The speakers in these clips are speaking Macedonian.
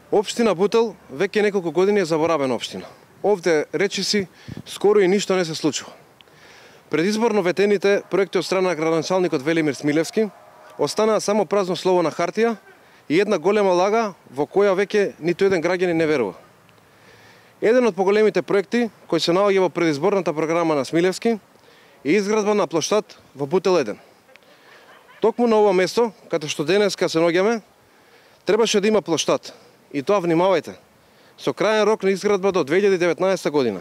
Општина Бутел веќе неколку години е заборавена општина. Овде речиси скоро и ништо не се случува. Предизборно ветените проекти од страна на градоначалникот Велимир Смилевски останаа само празно слово на хартија и една голема лага во која веќе ниту еден граѓанин не верува. Еден од поголемите проекти кој се наоѓа во предизборната програма на Смилевски е изградба на плоштад во Бутел 1. Токму на ова место, каде што денеска се наоѓаме, требаше да има плоштад. И тоа, внимавајте, со крајен рок на изградба до 2019 година.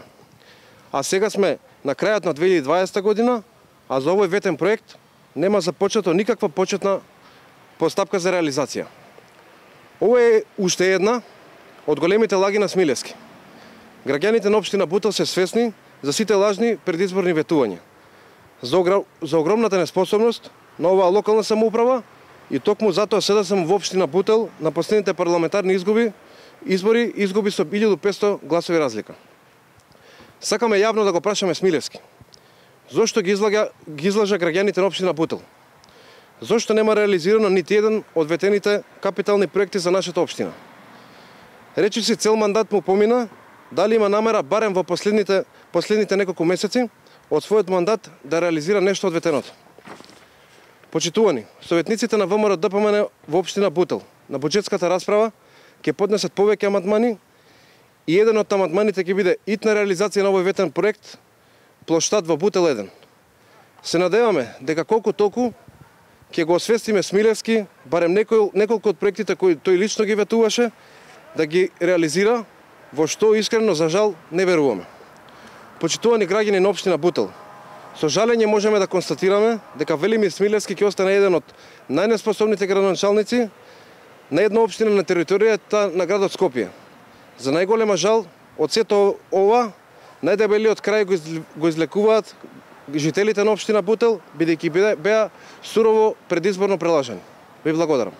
А сега сме на крајот на 2020 година, а за овој ветен проект нема започнато никаква почетна постапка за реализација. Ова е уште една од големите лаги на Смилевски. Граѓаните на општина Бутел се свесни за сите лажни предизборни ветувања, за огромната неспособност на оваа локална самоуправа и токму затоа СДСМ во општина Бутел на последните парламентарни избори изгуби со 1500 гласови разлика. Сакаме јавно да го прашаме Смилевски. Зошто ги излажа граѓаните на општина Бутел? Зошто нема реализирано нити еден од ветените капитални проекти за нашата општина? Речиси цел мандат му помина, дали има намера барем во последните неколку месеци од својот мандат да реализира нешто од ветеното. Почитувани, советниците на ВМРО ДПМН во општина Бутел на буџетската расправа ќе поднесат повеќе амандмани и еден од амандманите ќе биде итна реализација на овој ветен проект плоштад во Бутел 1. Се надеваме дека колку толку ќе го освестиме Смилевски, барем неколку од проектите кои тој лично ги ветуваше, да ги реализира, во што искрено за жал не веруваме. Почитувани граѓани на општина Бутел, со жалење можеме да констатираме дека Велимир Смилевски ќе остане еден од најнеспособните градоначалници на една општина на територијата на градот Скопје. За најголема жал, од сето ова, најдебелиот крај го излекуваат жителите на општина Бутел, бидејќи беа сурово предизборно прелажани. Ви благодарам.